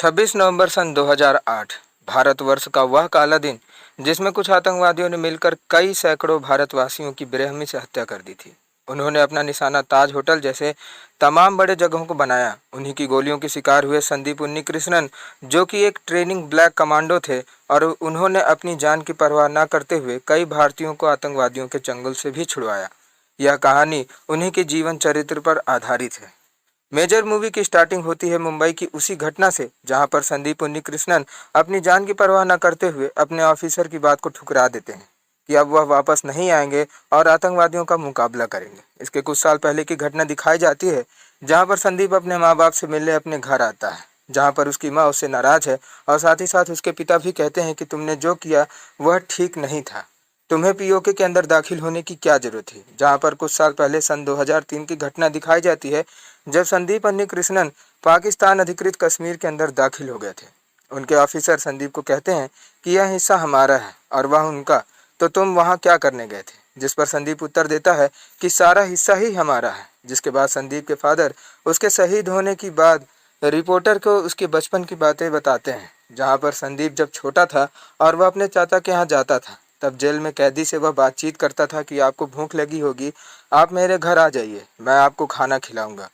26 नवंबर सन 2008 भारतवर्ष का वह काला दिन जिसमें कुछ आतंकवादियों ने मिलकर कई सैकड़ों भारतवासियों की बेरहमी से हत्या कर दी थी। उन्होंने अपना निशाना ताज होटल जैसे तमाम बड़े जगहों को बनाया। उन्हीं की गोलियों के शिकार हुए संदीप उन्नीकृष्णन, जो कि एक ट्रेनिंग ब्लैक कमांडो थे, और उन्होंने अपनी जान की परवाह न करते हुए कई भारतीयों को आतंकवादियों के चंगुल से भी छुड़वाया। यह कहानी उन्हीं के जीवन चरित्र पर आधारित है। मेजर मूवी की स्टार्टिंग होती है मुंबई की उसी घटना से जहां पर संदीप उन्नीकृष्णन अपनी जान की परवाह न करते हुए अपने ऑफिसर की बात को ठुकरा देते हैं कि अब वह वापस नहीं आएंगे और आतंकवादियों का मुकाबला करेंगे। इसके कुछ साल पहले की घटना दिखाई जाती है जहां पर संदीप अपने माँ बाप से मिलने अपने घर आता है, जहां पर उसकी माँ उससे नाराज है और साथ ही साथ उसके पिता भी कहते हैं कि तुमने जो किया वह ठीक नहीं था, तुम्हें पीओके के अंदर दाखिल होने की क्या जरूरत थी। जहां पर कुछ साल पहले सन 2003 की घटना दिखाई जाती है जब संदीप उन्नीकृष्णन पाकिस्तान अधिकृत कश्मीर के अंदर दाखिल हो गए थे। उनके ऑफिसर संदीप को कहते हैं कि यह हिस्सा हमारा है और वह उनका, तो तुम वहां क्या करने गए थे। जिस पर संदीप उत्तर देता है कि सारा हिस्सा ही हमारा है। जिसके बाद संदीप के फादर उसके शहीद होने की बाद रिपोर्टर को उसके बचपन की बातें बताते हैं, जहां पर संदीप जब छोटा था और वह अपने चाचा के यहाँ जाता था, तब जेल में कैदी से वह बातचीत करता था कि आपको भूख लगी होगी, आप मेरे घर आ जाइए, मैं आपको खाना खिलाऊंगा।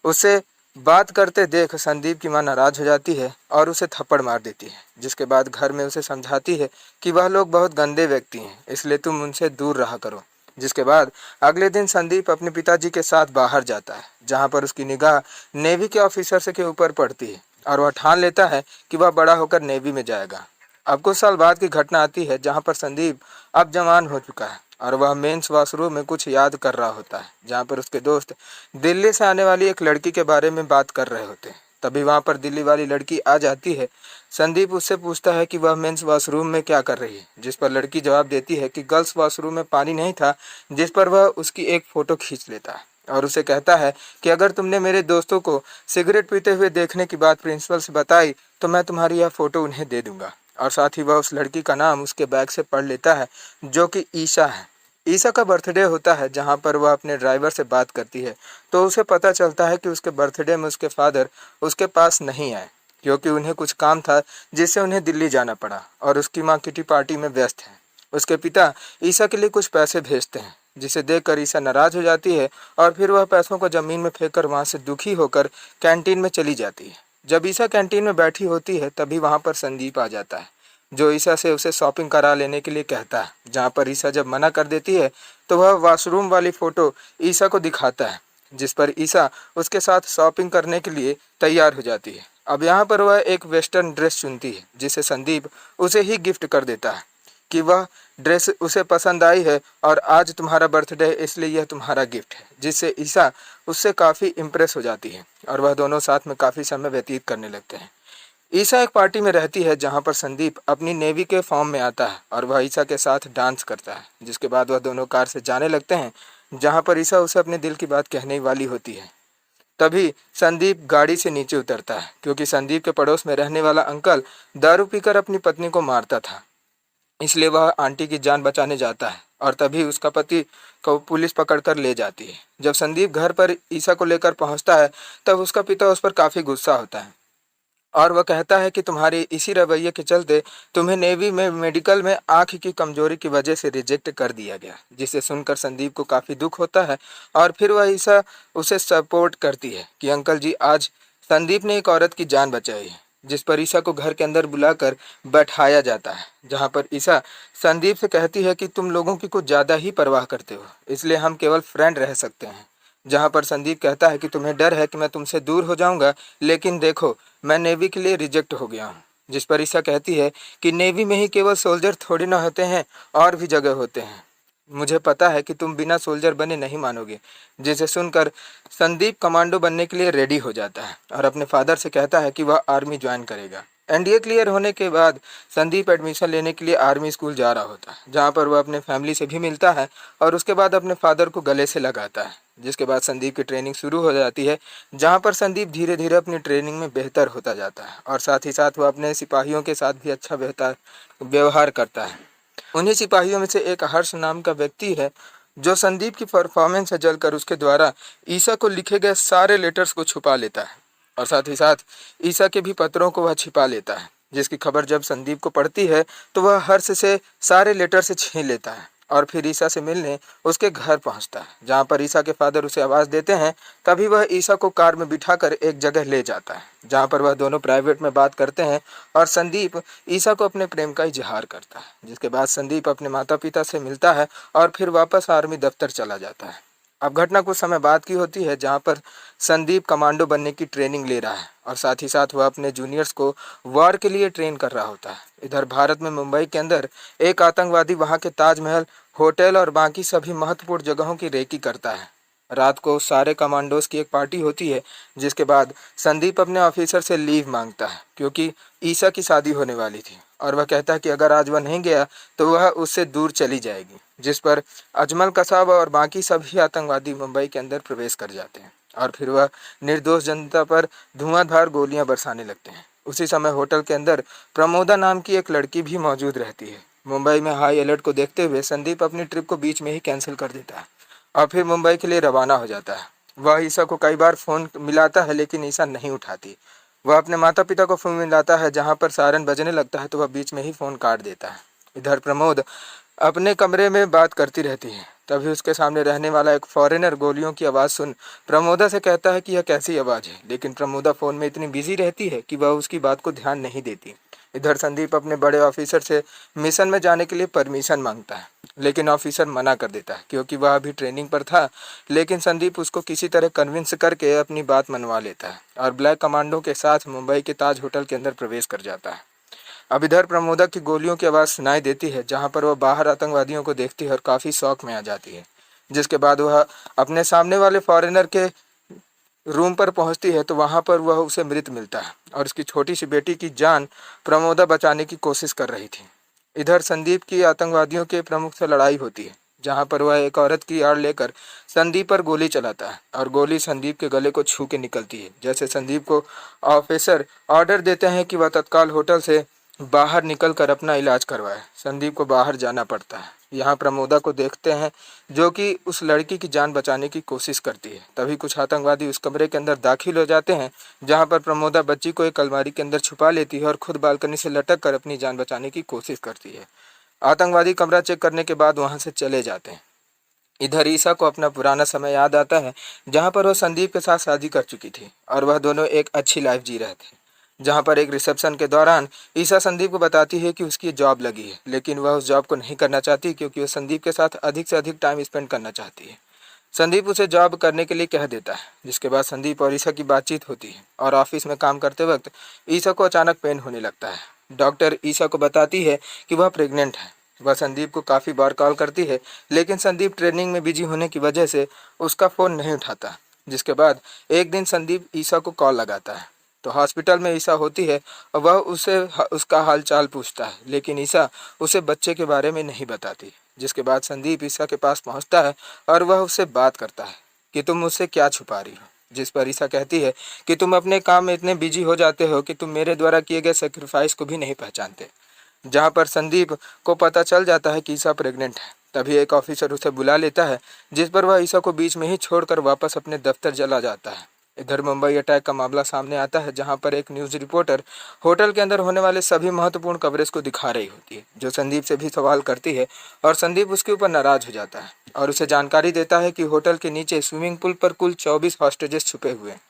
उससे बात करते देख संदीप की मां नाराज हो जाती है और उसे थप्पड़ मार देती है। जिसके बाद घर में उसे समझाती है कि वह लोग बहुत गंदे व्यक्ति हैं, इसलिए तुम उनसे दूर रहा करो। जिसके बाद अगले दिन संदीप अपने पिताजी के साथ बाहर जाता है, जहां पर उसकी निगाह नेवी के ऑफिसर से के ऊपर पड़ती है और वह ठान लेता है कि वह बड़ा होकर नेवी में जाएगा। अब कुछ साल बाद की घटना आती है जहां पर संदीप अब जवान हो चुका है और वह मेंस वॉशरूम में कुछ याद कर रहा होता है, जहां पर उसके दोस्त दिल्ली से आने वाली एक लड़की के बारे में बात कर रहे होते हैं। तभी वहां पर दिल्ली वाली लड़की आ जाती है। संदीप उससे पूछता है कि वह मेंस वॉशरूम में क्या कर रही है, जिस पर लड़की जवाब देती है कि गर्ल्स वॉशरूम में पानी नहीं था। जिस पर वह उसकी एक फ़ोटो खींच लेता है और उसे कहता है कि अगर तुमने मेरे दोस्तों को सिगरेट पीते हुए देखने की बात प्रिंसिपल से बताई तो मैं तुम्हारी यह फ़ोटो उन्हें दे दूंगा। और साथ ही वह उस लड़की का नाम उसके बैग से पढ़ लेता है, जो कि ईशा है। ईशा का बर्थडे होता है, जहां पर वह अपने ड्राइवर से बात करती है तो उसे पता चलता है कि उसके बर्थडे में उसके फादर उसके पास नहीं आए, क्योंकि उन्हें कुछ काम था जिससे उन्हें दिल्ली जाना पड़ा और उसकी माँ किटी पार्टी में व्यस्त है। उसके पिता ईशा के लिए कुछ पैसे भेजते हैं, जिसे देखकर ईशा नाराज हो जाती है और फिर वह पैसों को जमीन में फेंक कर वहां से दुखी होकर कैंटीन में चली जाती है। जब ईशा कैंटीन में बैठी होती है तभी वहां पर संदीप आ जाता है, जो ईशा से उसे शॉपिंग करा लेने के लिए कहता है। जहां पर ईशा जब मना कर देती है तो वह वॉशरूम वाली फ़ोटो ईशा को दिखाता है, जिस पर ईशा उसके साथ शॉपिंग करने के लिए तैयार हो जाती है। अब यहाँ पर वह एक वेस्टर्न ड्रेस चुनती है, जिसे संदीप उसे ही गिफ्ट कर देता है कि वह ड्रेस उसे पसंद आई है और आज तुम्हारा बर्थडे है इसलिए यह तुम्हारा गिफ्ट है। जिससे ईशा उससे काफ़ी इम्प्रेस हो जाती है और वह दोनों साथ में काफ़ी समय व्यतीत करने लगते हैं। ईशा एक पार्टी में रहती है जहां पर संदीप अपनी नेवी के फॉर्म में आता है और वह ईशा के साथ डांस करता है। जिसके बाद वह दोनों कार से जाने लगते हैं, जहां पर ईशा उसे अपने दिल की बात कहने वाली होती है। तभी संदीप गाड़ी से नीचे उतरता है, क्योंकि संदीप के पड़ोस में रहने वाला अंकल दारू पीकर अपनी पत्नी को मारता था, इसलिए वह आंटी की जान बचाने जाता है और तभी उसका पति को पुलिस पकड़कर ले जाती है। जब संदीप घर पर ईशा को लेकर पहुंचता है तब उसका पिता उस पर काफ़ी गुस्सा होता है और वह कहता है कि तुम्हारे इसी रवैये के चलते तुम्हें नेवी में मेडिकल में आँख की कमजोरी की वजह से रिजेक्ट कर दिया गया। जिसे सुनकर संदीप को काफ़ी दुख होता है और फिर वह ईशा उसे सपोर्ट करती है कि अंकल जी, आज संदीप ने एक औरत की जान बचाई है। जिस पर ईशा को घर के अंदर बुलाकर बैठाया जाता है, जहाँ पर ईशा संदीप से कहती है कि तुम लोगों की कुछ ज़्यादा ही परवाह करते हो, इसलिए हम केवल फ्रेंड रह सकते हैं। जहाँ पर संदीप कहता है कि तुम्हें डर है कि मैं तुमसे दूर हो जाऊंगा, लेकिन देखो मैं नेवी के लिए रिजेक्ट हो गया हूँ। जिस पर ईशा कहती है कि नेवी में ही केवल सोल्जर थोड़ी ना होते हैं, और भी जगह होते हैं, मुझे पता है कि तुम बिना सोल्जर बने नहीं मानोगे। जिसे सुनकर संदीप कमांडो बनने के लिए रेडी हो जाता है और अपने फादर से कहता है कि वह आर्मी ज्वाइन करेगा। एनडीए क्लियर होने के बाद संदीप एडमिशन लेने के लिए आर्मी स्कूल जा रहा होता है, जहाँ पर वह अपने फैमिली से भी मिलता है और उसके बाद अपने फादर को गले से लगाता है। जिसके बाद संदीप की ट्रेनिंग शुरू हो जाती है, जहाँ पर संदीप धीरे धीरे अपनी ट्रेनिंग में बेहतर होता जाता है और साथ ही साथ वह अपने सिपाहियों के साथ भी अच्छा बेहतर व्यवहार करता है। उन्हीं सिपाहियों में से एक हर्ष नाम का व्यक्ति है, जो संदीप की परफॉर्मेंस से जलकर उसके द्वारा ईशा को लिखे गए सारे लेटर्स को छुपा लेता है और साथ ही साथ ईसा के भी पत्रों को वह छिपा लेता है, जिसकी खबर जब संदीप को पड़ती है तो वह हर्ष से सारे लेटर से छीन लेता है और फिर ईसा से मिलने उसके घर पहुंचता है, जहां पर ईसा के फादर उसे आवाज़ देते हैं। तभी वह ईसा को कार में बिठाकर एक जगह ले जाता है, जहां पर वह दोनों प्राइवेट में बात करते हैं और संदीप ईसा को अपने प्रेम का इजहार करता है। जिसके बाद संदीप अपने माता पिता से मिलता है और फिर वापस आर्मी दफ्तर चला जाता है। अब घटना कुछ समय बाद की होती है, जहां पर संदीप कमांडो बनने की ट्रेनिंग ले रहा है और साथ ही साथ वह अपने जूनियर्स को वॉर के लिए ट्रेन कर रहा होता है। इधर भारत में मुंबई के अंदर एक आतंकवादी वहां के ताजमहल, होटल और बाकी सभी महत्वपूर्ण जगहों की रेकी करता है। रात को सारे कमांडोज की एक पार्टी होती है, जिसके बाद संदीप अपने ऑफिसर से लीव मांगता है, क्योंकि ईसा की शादी होने वाली थी और वह कहता है कि अगर आज वह नहीं गया तो वह उससे दूर चली जाएगी। जिस पर अजमल कसाब और बाकी सभी आतंकवादी मुंबई के अंदर प्रवेश कर जाते हैं और फिर वह निर्दोष जनता पर धुआंधार गोलियां बरसाने लगते हैं। उसी समय होटल के अंदर प्रमोदा नाम की एक लड़की भी मौजूद रहती है। मुंबई में हाई अलर्ट को देखते हुए संदीप अपनी ट्रिप को बीच में ही कैंसिल कर देता है और फिर मुंबई के लिए रवाना हो जाता है। वह ईसा को कई बार फ़ोन मिलाता है, लेकिन ईसा नहीं उठाती। वह अपने माता पिता को फ़ोन मिलाता है, जहां पर सायरन बजने लगता है तो वह बीच में ही फ़ोन काट देता है। इधर प्रमोद अपने कमरे में बात करती रहती है। तभी उसके सामने रहने वाला एक फॉरेनर गोलियों की आवाज़ सुन प्रमोदा से कहता है कि यह कैसी आवाज़ है, लेकिन प्रमोदा फ़ोन में इतनी बिजी रहती है कि वह उसकी बात को ध्यान नहीं देती। इधर संदीप अपने बड़े ऑफिसर से मिशन में जाने के लिए परमिशन मांगता है, लेकिन ऑफिसर मना कर देता है, क्योंकि वह अभी ट्रेनिंग पर था। लेकिन संदीप उसको किसी तरह कन्विंस करके अपनी बात मनवा लेता है और ब्लैक कमांडो के साथ मुंबई के ताज होटल के अंदर प्रवेश कर जाता है। अब इधर प्रमोदा की गोलियों की आवाज़ सुनाई देती है, जहां पर वह बाहर आतंकवादियों को देखती है और काफ़ी शौक में आ जाती है। जिसके बाद वह अपने सामने वाले फॉरेनर के रूम पर पहुंचती है तो वहां पर वह उसे मृत मिलता है और उसकी छोटी सी बेटी की जान प्रमोदा बचाने की कोशिश कर रही थी। इधर संदीप की आतंकवादियों के प्रमुख से लड़ाई होती है, जहां पर वह एक औरत की आड़ लेकर संदीप पर गोली चलाता है और गोली संदीप के गले को छू के निकलती है। जैसे संदीप को ऑफिसर ऑर्डर देते हैं कि वह तत्काल होटल से बाहर निकलकर अपना इलाज करवाए। संदीप को बाहर जाना पड़ता है। यहाँ प्रमोदा को देखते हैं, जो कि उस लड़की की जान बचाने की कोशिश करती है। तभी कुछ आतंकवादी उस कमरे के अंदर दाखिल हो जाते हैं, जहाँ पर प्रमोदा बच्ची को एक अलमारी के अंदर छुपा लेती है और खुद बालकनी से लटक कर अपनी जान बचाने की कोशिश करती है। आतंकवादी कमरा चेक करने के बाद वहाँ से चले जाते हैं। इधर ईसा को अपना पुराना समय याद आता है, जहाँ पर वह संदीप के साथ शादी कर चुकी थी और वह दोनों एक अच्छी लाइफ जी रहे थे। जहाँ पर एक रिसेप्शन के दौरान ईसा संदीप को बताती है कि उसकी जॉब लगी है, लेकिन वह उस जॉब को नहीं करना चाहती, क्योंकि वह संदीप के साथ अधिक से अधिक टाइम स्पेंड करना चाहती है। संदीप उसे जॉब करने के लिए कह देता है, जिसके बाद संदीप और ईसा की बातचीत होती है और ऑफिस में काम करते वक्त ईसा को अचानक पेन होने लगता है। डॉक्टर ईसा को बताती है कि वह प्रेग्नेंट है। वह संदीप को काफ़ी बार कॉल करती है, लेकिन संदीप ट्रेनिंग में बिजी होने की वजह से उसका फ़ोन नहीं उठाता। जिसके बाद एक दिन संदीप ईसा को कॉल लगाता है तो हॉस्पिटल में ईसा होती है और वह उसे उसका हाल चाल पूछता है, लेकिन ईसा उसे बच्चे के बारे में नहीं बताती। जिसके बाद संदीप ईसा के पास पहुंचता है और वह उससे बात करता है कि तुम मुझसे क्या छुपा रही हो। जिस पर ईसा कहती है कि तुम अपने काम में इतने बिजी हो जाते हो कि तुम मेरे द्वारा किए गए सेक्रीफाइस को भी नहीं पहचानते। जहाँ पर संदीप को पता चल जाता है कि ईसा प्रेग्नेंट है, तभी एक ऑफिसर उसे बुला लेता है, जिस पर वह ईसा को बीच में ही छोड़कर वापस अपने दफ्तर चला जाता है। इधर मुंबई अटैक का मामला सामने आता है, जहां पर एक न्यूज़ रिपोर्टर होटल के अंदर होने वाले सभी महत्वपूर्ण कवरेज को दिखा रही होती है, जो संदीप से भी सवाल करती है और संदीप उसके ऊपर नाराज हो जाता है और उसे जानकारी देता है कि होटल के नीचे स्विमिंग पूल पर कुल 24 हॉस्टेजेस छुपे हुए हैं,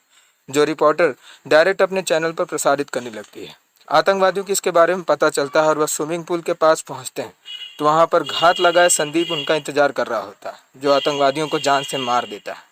जो रिपोर्टर डायरेक्ट अपने चैनल पर प्रसारित करने लगती है। आतंकवादियों को इसके बारे में पता चलता है और वह स्विमिंग पूल के पास पहुंचते हैं तो वहां पर घात लगाए संदीप उनका इंतजार कर रहा होता है, जो आतंकवादियों को जान से मार देता है।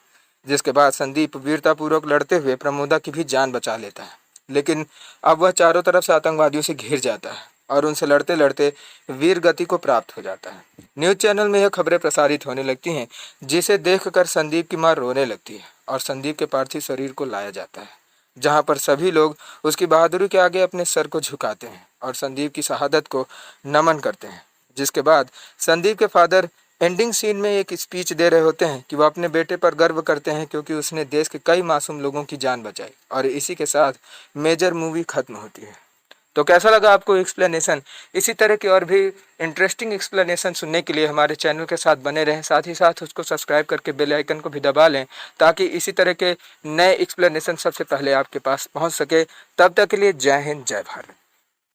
जिसके बाद संदीप वीरतापूर्वक लड़ते हुए प्रमोदा की भी जान बचा लेता है, लेकिन अब वह चारों तरफ से आतंकवादियों से घिर जाता है और उनसे लड़ते लड़ते वीर गति को प्राप्त हो जाता है। न्यूज़ चैनल में यह खबरें प्रसारित होने लगती हैं, जिसे देखकर संदीप की मां रोने लगती है और संदीप के पार्थिव शरीर को लाया जाता है, जहां पर सभी लोग उसकी बहादुरी के आगे अपने सर को झुकाते हैं और संदीप की शहादत को नमन करते हैं। जिसके बाद संदीप के फादर एंडिंग सीन में एक स्पीच दे रहे होते हैं कि वह अपने बेटे पर गर्व करते हैं, क्योंकि उसने देश के कई मासूम लोगों की जान बचाई। और इसी के साथ मेजर मूवी खत्म होती है। तो कैसा लगा आपको एक्सप्लेनेशन? इसी तरह की और भी इंटरेस्टिंग एक्सप्लेनेशन सुनने के लिए हमारे चैनल के साथ बने रहें, साथ ही साथ उसको सब्सक्राइब करके बेल आइकन को भी दबा लें, ताकि इसी तरह के नए एक्सप्लेनेशन सबसे पहले आपके पास पहुंच सके। तब तक के लिए जय हिंद, जय भारत।